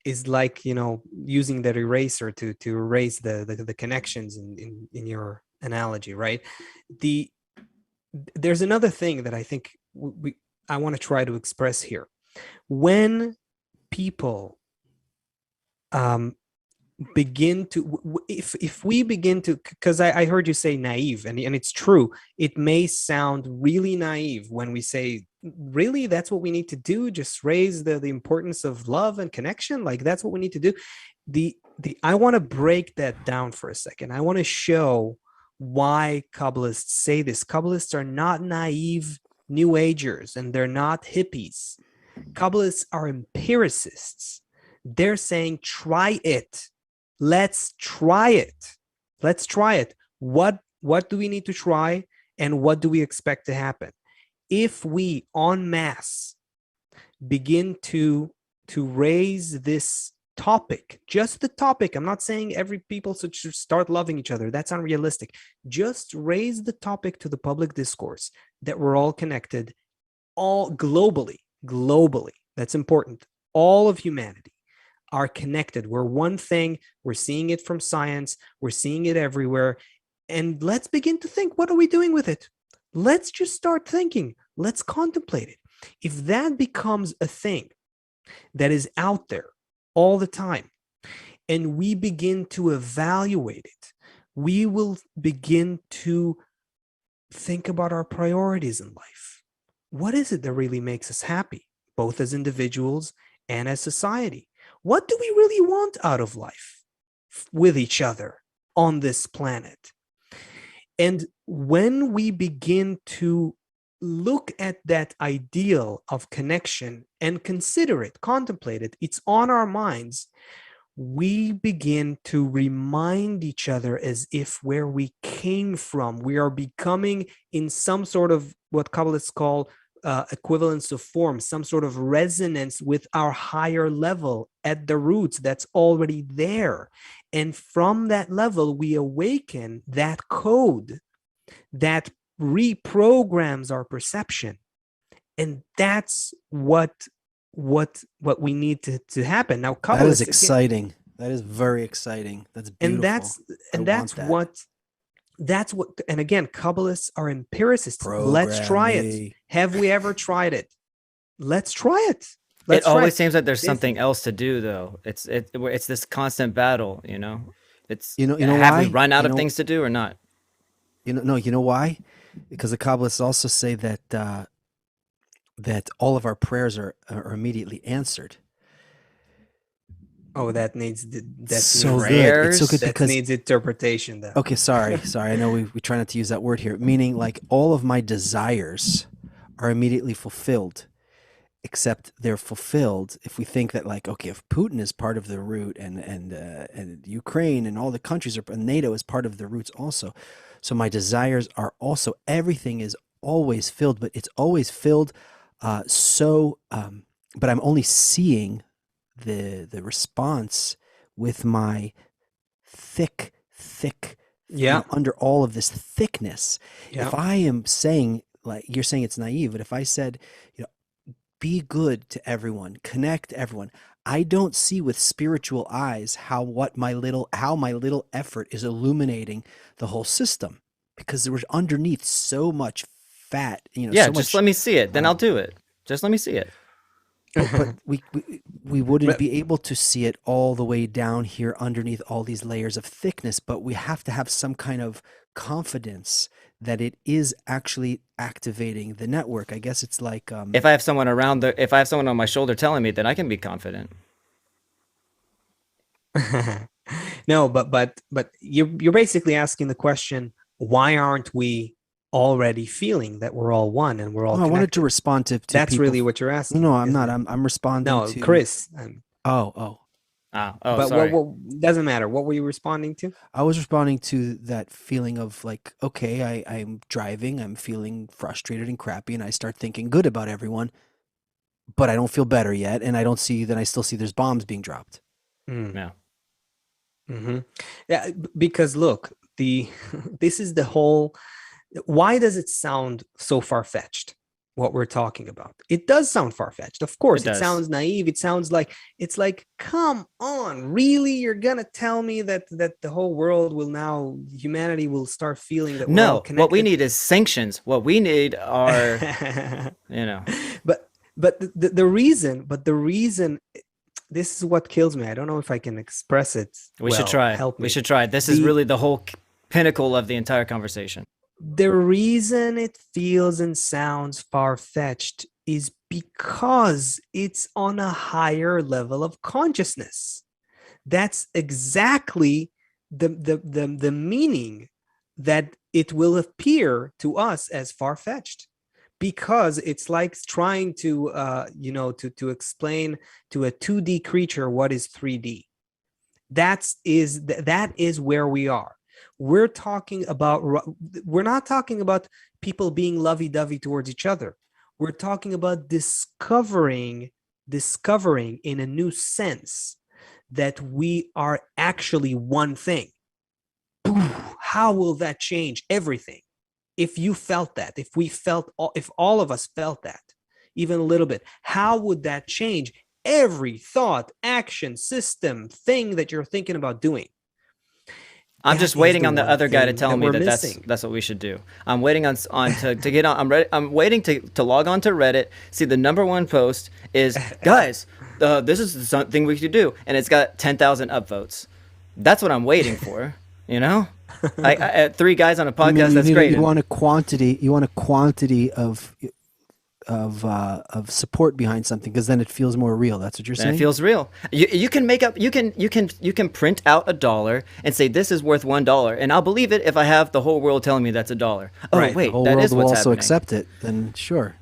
is like, using that eraser to erase the connections in your analogy, right? The There's another thing that I think I want to try to express here. When people begin to, if we begin to, because I heard you say naive, and it's true, it may sound really naive when we say, really, that's what we need to do, just raise the importance of love and connection, like that's what we need to do. I want to break that down for a second. I want to show why Kabbalists say this. Kabbalists are not naive New Agers, and they're not hippies. Kabbalists are empiricists. They're saying, try it. Let's try it. Let's try it. What do we need to try, and what do we expect to happen? If we en masse begin to raise this topic, just the topic, I'm not saying every people should start loving each other. That's unrealistic. Just raise the topic to the public discourse that we're all connected, all globally. That's important. All of humanity are connected. We're one thing. We're seeing it from science. We're seeing it everywhere. And let's begin to think, what are we doing with it? Let's just start thinking. Let's contemplate it. If that becomes a thing that is out there all the time, and we begin to evaluate it, we will begin to think about our priorities in life. What is it that really makes us happy, both as individuals and as society? What do we really want out of life with each other on this planet? And when we begin to look at that ideal of connection and consider it, contemplate it, it's on our minds, we begin to remind each other as if where we came from, we are becoming in some sort of what Kabbalists call equivalence of form, some sort of resonance with our higher level at the roots that's already there. And from that level, we awaken that code that reprograms our perception. And that's what we need to happen. Now, That is Kabbalists, exciting. That is very exciting. That's beautiful. And that's what, and again, Kabbalists are empiricists. Let's try it. Have we ever tried it? Let's try it. It always seems like there's something else to do, though. It's this constant battle, It's have we run out of things to do or not? You know why? Because the Kabbalists also say that that all of our prayers are immediately answered. Oh, that needs so needs, good. It's so good that because needs interpretation, though. Okay, sorry. I know we try not to use that word here. Meaning, like, all of my desires are immediately fulfilled, except they're fulfilled if we think that, like, okay, if Putin is part of the root, and Ukraine and all the countries and NATO is part of the roots also, so my desires are also, everything is always filled, but it's always filled. But I'm only seeing the response with my thick, Yeah. under all of this thickness. Yeah. If I am saying, like you're saying it's naive, but if I said, be good to everyone, connect everyone, I don't see with spiritual eyes how my little effort is illuminating the whole system, because there was underneath so much fat, Yeah, so just much. let me see it. Then I'll do it. Just let me see it. But we wouldn't But- be able to see it all the way down here underneath all these layers of thickness, but we have to have some kind of confidence that it is actually activating the network. I guess it's like If I have someone if I have someone on my shoulder telling me, then I can be confident. No, but you're basically asking the question, why aren't we already feeling that we're all one and we're all I wanted to connected? respond to That's people. really what you're asking. No, I'm isn't not. it? I'm responding No, to Chris. Oh. Oh, But sorry. what doesn't matter. What were you responding to? I was responding to that feeling of like, okay, I'm driving, I'm feeling frustrated and crappy, and I start thinking good about everyone, but I don't feel better yet, and I still see there's bombs being dropped. Mm. Yeah. Mm-hmm. Yeah, because look, this is the whole. Why does it sound so far-fetched? What we're talking about, it does sound far-fetched. Of course, it does. sounds naive. It sounds like it's like, come on, really? You're gonna tell me that the whole world will now, humanity will start feeling that we're all No, connected? what we need is sanctions. What we need are, But the reason, this is what kills me. I don't know if I can express it. we should well. try. Help me. We should try. This is really the whole pinnacle of the entire conversation. The reason it feels and sounds far-fetched is because it's on a higher level of consciousness. That's exactly the meaning that it will appear to us as far-fetched, because it's like trying to to explain to a 2D creature what is 3D. That is where we are. We're not talking about people being lovey-dovey towards each other. We're talking about discovering in a new sense that we are actually one thing. How will that change everything? If you felt that, if all of us felt that, even a little bit, how would that change every thought, action, system, thing that you're thinking about doing? I'm That just is waiting the on the one other guy to thing tell that me we're that missing. that's what we should do. I'm waiting on to get on. I'm waiting to log on to Reddit. See, the #1 post is, guys, this is something we could do, and it's got 10,000 upvotes. That's what I'm waiting for. I 3 guys on a podcast. That's great. You want a quantity of support behind something, because then it feels more real. That's what you're And saying. it feels real. You can make up. You can print out $1 and say this is worth $1, and I'll believe it if I have the whole world telling me that's $1. Oh Right. wait, The whole that world is will what's also happening. accept it. Then sure.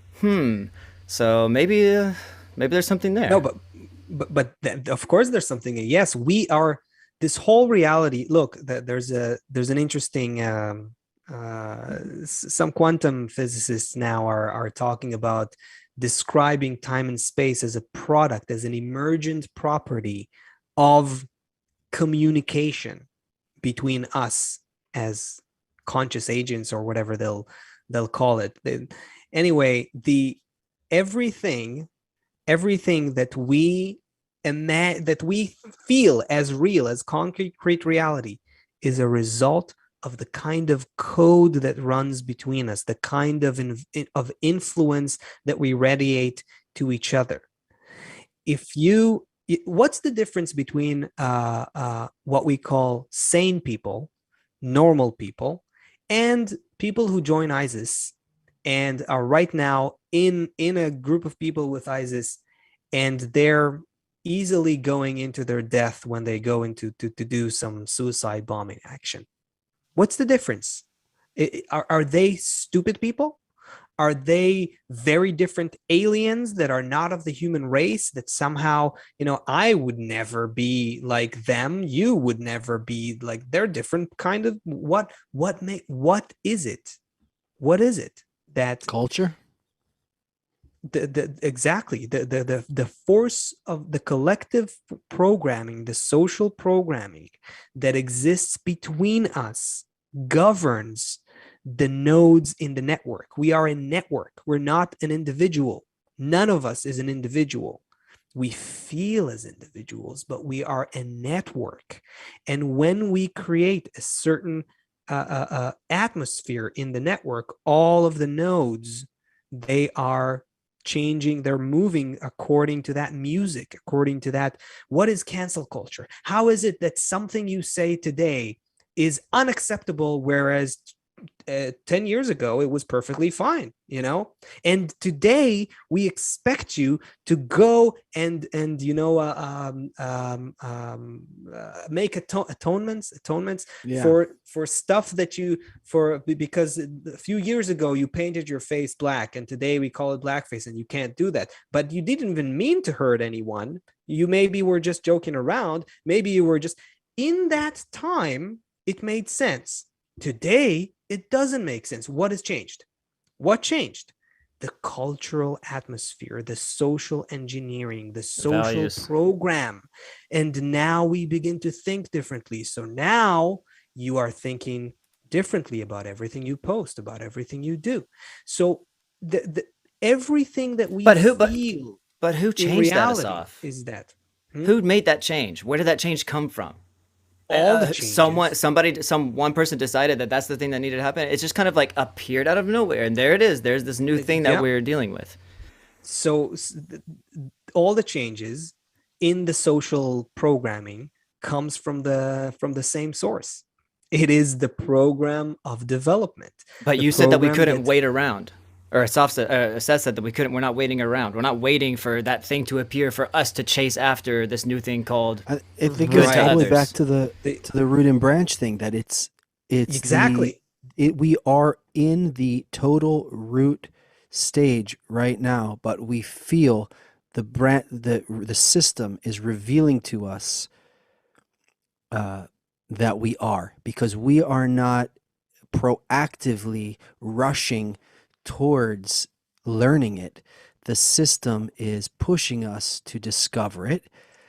So maybe there's something there. No, but of course there's something. Yes, we are. This whole reality. Look, there's an interesting. Some quantum physicists now are talking about describing time and space as a product, as an emergent property of communication between us as conscious agents, or whatever they'll call it. Anyway, everything that we feel as real, as concrete reality, is a result of the kind of code that runs between us, the kind of influence that we radiate to each other. What's the difference between what we call sane people, normal people, and people who join ISIS and are right now in a group of people with ISIS, and they're easily going into their death when they go into to do some suicide bombing action? What's the difference? Are they stupid people? Are they very different aliens that are not of the human race, that somehow, I would never be like them, you would never be like, they're different kind of, what is it? What is it that Culture? exactly the force of the collective programming, the social programming that exists between us governs the nodes in the network. We are a network. We're not an individual. None of us is an individual. We feel as individuals, but we are a network. And when we create a certain atmosphere in the network, all of the nodes, they are changing, they're moving according to that music, according to that. What is cancel culture? How is it that something you say today is unacceptable, whereas 10 years ago it was perfectly fine, and today we expect you to go and make atonements Yeah. for stuff that you for because a few years ago you painted your face black, and today we call it blackface, and you can't do that. But you didn't even mean to hurt anyone. You maybe were just joking around. Maybe you were just, in that time it made sense. Today, it doesn't make sense. What has changed? What changed? The cultural atmosphere, the social engineering, the social Values. program. And now we begin to think differently. So now you are thinking differently about everything you post, about everything you do. So everything that we feel but who in changed that us reality off? is that. Who made that change? Where did that change come from? All the changes. One person decided that that's the thing that needed to happen. It's just kind of like appeared out of nowhere, and there it is. There's this new thing that we're dealing with. So all the changes in the social programming comes from the same source. It is the program of development. But you said that we couldn't wait around. Or Assaf said that we're not waiting around. We're not waiting for that thing to appear for us to chase after this new thing called. I think it goes all the way back to the root and branch thing, that it's exactly we are in the total root stage right now, but we feel the system is revealing to us that we are, because we are not proactively rushing towards learning it. The system is pushing us to discover it.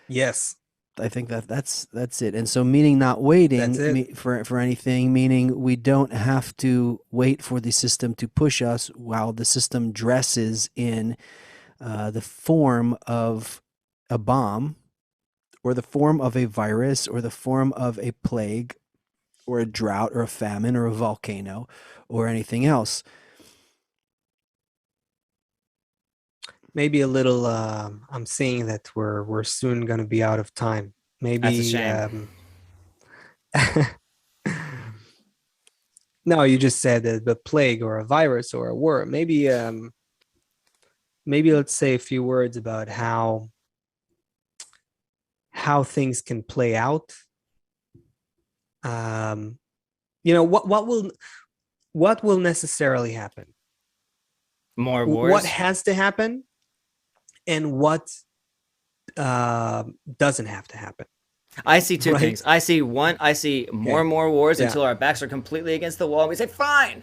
Yes, I think that's it. And so, meaning not waiting for anything, meaning we don't have to wait for the system to push us while the system dresses in the form of a bomb, or the form of a virus, or the form of a plague, or a drought, or a famine, or a volcano, or anything else. Maybe a little. I'm seeing that we're soon going to be out of time. Maybe. That's a shame. No, you just said that the plague or a virus or a war. Maybe let's say a few words about how things can play out. What will necessarily happen? More wars. What has to happen, and what doesn't have to happen. I see two things. I see more and more wars until our backs are completely against the wall, and we say, fine,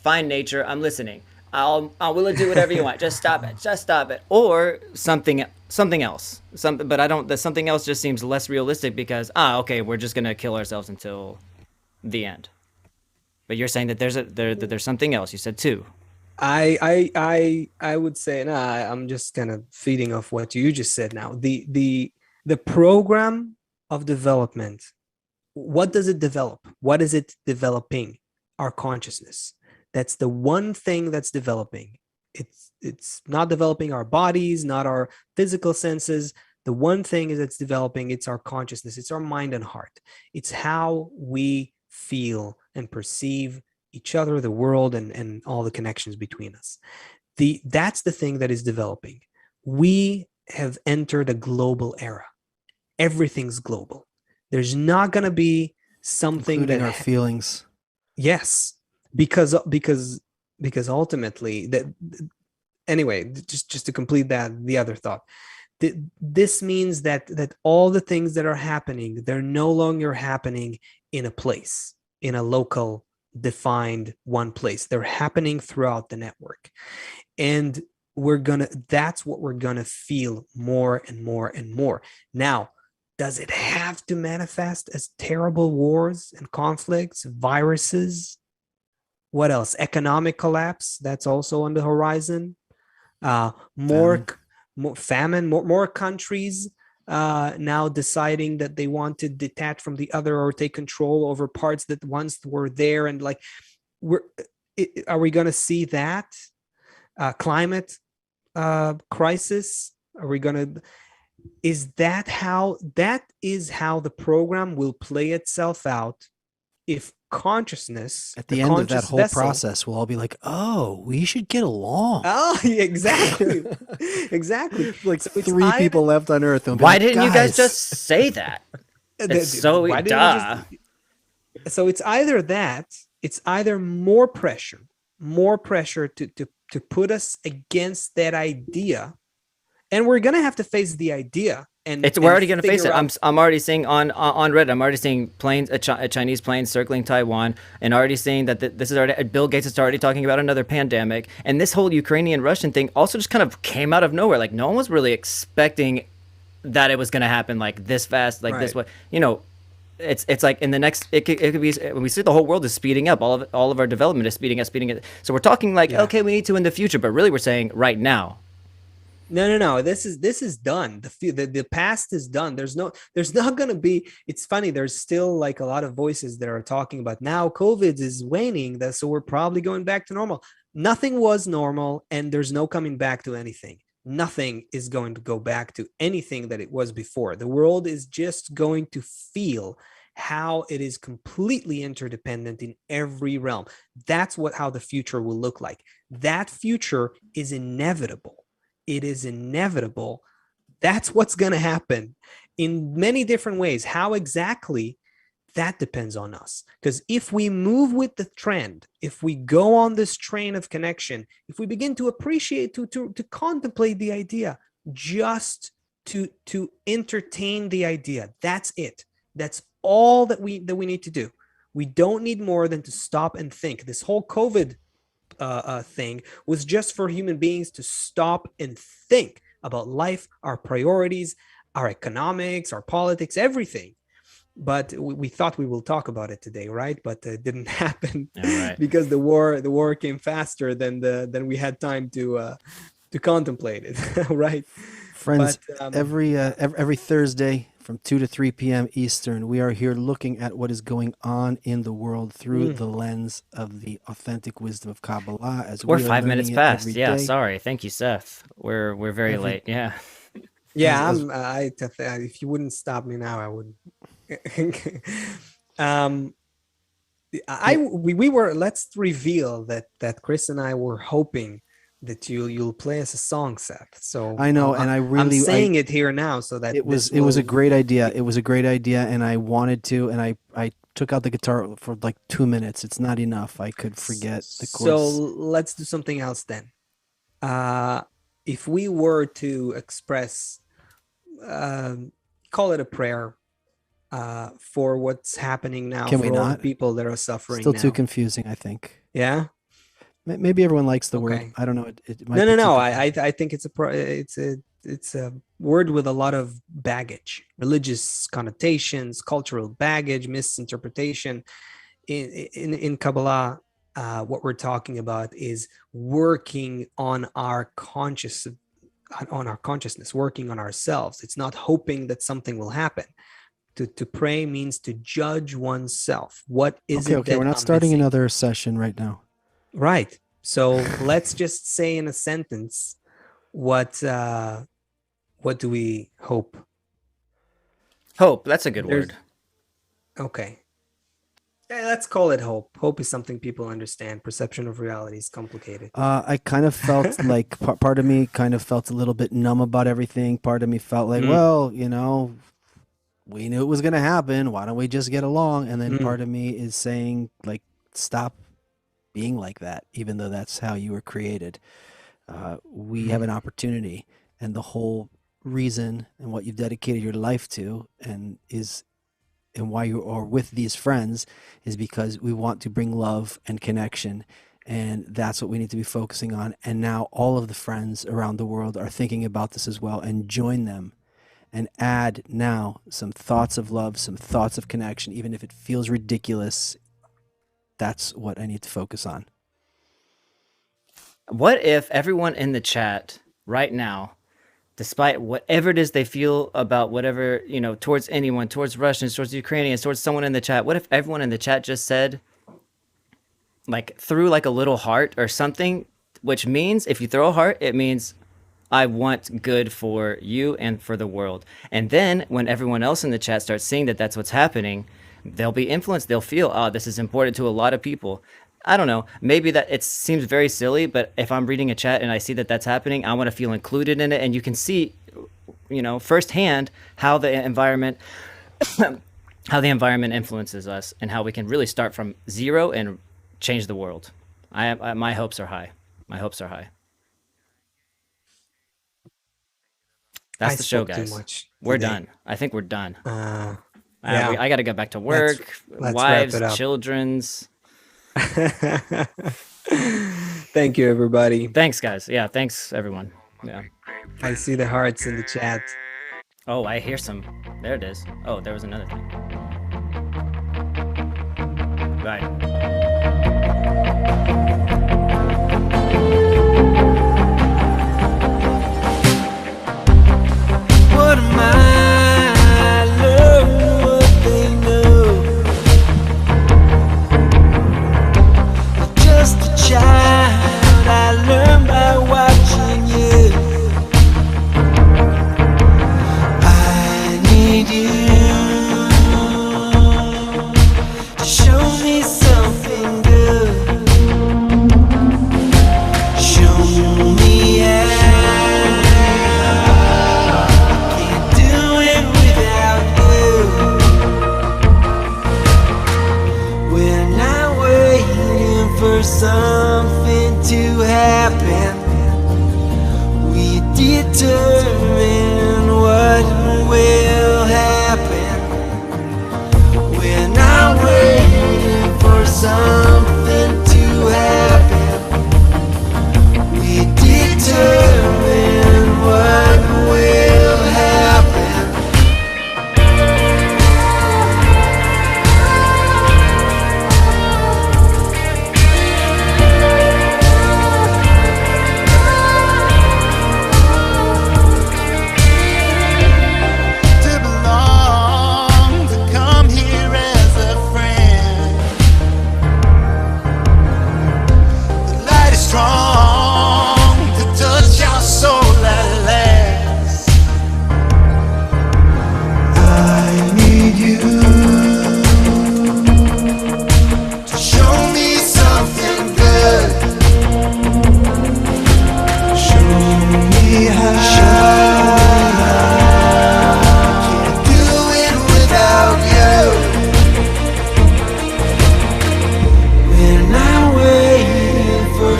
nature, I'm listening. I'll do whatever you want. Just stop it. Or something else. But I don't. The something else just seems less realistic, because okay, we're just gonna kill ourselves until the end. But you're saying that there's something else. You said two. I would say, I'm just kind of feeding off what you just said now. The program of development, what does it develop? What is it developing? Our consciousness. That's the one thing that's developing. It's not developing our bodies, not our physical senses. The one thing is that's developing, it's our consciousness, it's our mind and heart. It's how we feel and perceive each other, the world, and all the connections between us. That's the thing that is developing. We have entered a global era. Everything's global. There's not going to be something including our feelings. Yes, because ultimately anyway, just to complete the other thought, this means that all the things that are happening, they're no longer happening in a place, in a local defined one place. They're happening throughout the network. And that's what we're gonna feel more and more and more. Now, does it have to manifest as terrible wars and conflicts, viruses? What else? Economic collapse, that's also on the horizon. More famine, more countries now deciding that they want to detach from the other or take control over parts that once were there. And like, are we going to see that? Climate crisis? Are we going to? That is how the program will play itself out if consciousness at the end of that whole process, we'll all be like, oh, we should get along. Oh, exactly. Exactly. Like, so three people left on Earth. Why didn't you guys just say that? It's so duh. So it's either that, it's either more pressure to put us against that idea, and we're gonna have to face the idea. We're already going to face it. I'm already seeing on Reddit. I'm already seeing planes, a Chinese plane circling Taiwan, and already seeing that this is already. Bill Gates is already talking about another pandemic, and this whole Ukrainian-Russian thing also just kind of came out of nowhere. Like, no one was really expecting that it was going to happen like this fast, like this way. You know, it's like in the next. It could be when we see the whole world is speeding up. All of our development is speeding up. So we're talking like, okay, we need to in the future, but really we're saying right now. No. This is done. The past is done. There's not going to be. It's funny. There's still like a lot of voices that are talking about now COVID is waning. So we're probably going back to normal. Nothing was normal, and there's no coming back to anything. Nothing is going to go back to anything that it was before. The world is just going to feel how it is completely interdependent in every realm. That's how the future will look like. That future is inevitable. It is inevitable. That's what's going to happen in many different ways. How exactly, that depends on us. Because if we move with the trend, if we go on this train of connection, if we begin to appreciate, to contemplate the idea, just to entertain the idea, that's it. That's all that we need to do. We don't need more than to stop and think. This whole COVID thing was just for human beings to stop and think about life, our priorities, our economics, our politics, everything. But we thought we will talk about it today, right? But it didn't happen because the war came faster than we had time to contemplate it, right? Friends, but, every Thursday from 2 to 3 p.m. Eastern, we are here looking at what is going on in the world through the lens of the authentic wisdom of Kabbalah. As we're 5 minutes past. Yeah, sorry. Thank you, Seth. We're very late. Yeah. Yeah, if you wouldn't stop me now, I would. Let's reveal that Chris and I were hoping that you'll play us a song, Seth. So I know, and I'm saying it here now so that it was a great idea. It was a great idea, and I wanted to, and I took out the guitar for like 2 minutes. It's not enough. I could forget the chords. So let's do something else then. If we were to express, call it a prayer, for what's happening now, can for we all not? the people that are suffering. Still now. Too confusing, I think. Yeah. Maybe everyone likes the word. I don't know. It might no. I think it's a word with a lot of baggage, religious connotations, cultural baggage, misinterpretation. In Kabbalah, what we're talking about is working on our consciousness, working on ourselves. It's not hoping that something will happen. To pray means to judge oneself. What is it? Okay, we're not starting another session right now. Right. So let's just say in a sentence, what do we hope? Hope. That's a good word. Okay. Yeah, let's call it hope. Hope is something people understand. Perception of reality is complicated. I kind of felt like part of me kind of felt a little bit numb about everything. Part of me felt like, well, we knew it was going to happen. Why don't we just get along? And then part of me is saying, like, stop being like that, even though that's how you were created. We have an opportunity, and the whole reason and what you've dedicated your life to and is and why you are with these friends is because we want to bring love and connection. And that's what we need to be focusing on. And now all of the friends around the world are thinking about this as well, and join them and add now some thoughts of love, some thoughts of connection, even if it feels ridiculous. That's what I need to focus on. What if everyone in the chat right now, despite whatever it is they feel about whatever, towards anyone, towards Russians, towards Ukrainians, towards someone in the chat, what if everyone in the chat just said, threw a little heart or something, which means if you throw a heart, it means I want good for you and for the world. And then when everyone else in the chat starts seeing that that's what's happening, they'll be influenced. They'll feel, oh, this is important to a lot of people. I don't know. Maybe that it seems very silly, but if I'm reading a chat and I see that that's happening, I want to feel included in it. And you can see, firsthand how the environment, influences us, and how we can really start from zero and change the world. My hopes are high. My hopes are high. That's the show, guys. Too much we're done. I think we're done. Yeah. I got to get back to work. Let's wives, children's. Thank you, everybody. Thanks, guys. Yeah, thanks, everyone. Yeah. I see the hearts in the chat. Oh, I hear some. There it is. Oh, there was another thing. Right. What am I? Learn what they know. Just a child, I learned by watching you. I need you to show me something good. Show me how. For something to happen, we determine what will happen. We're not waiting for something to happen, we determine what will happen.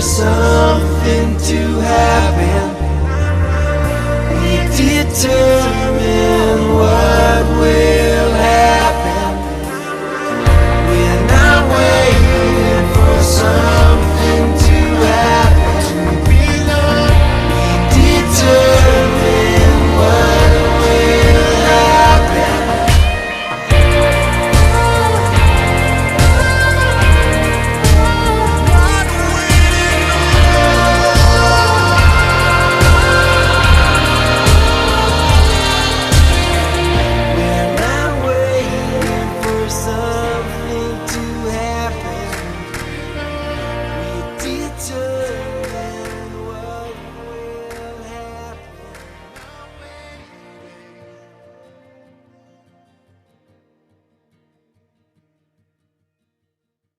Something to happen, we determine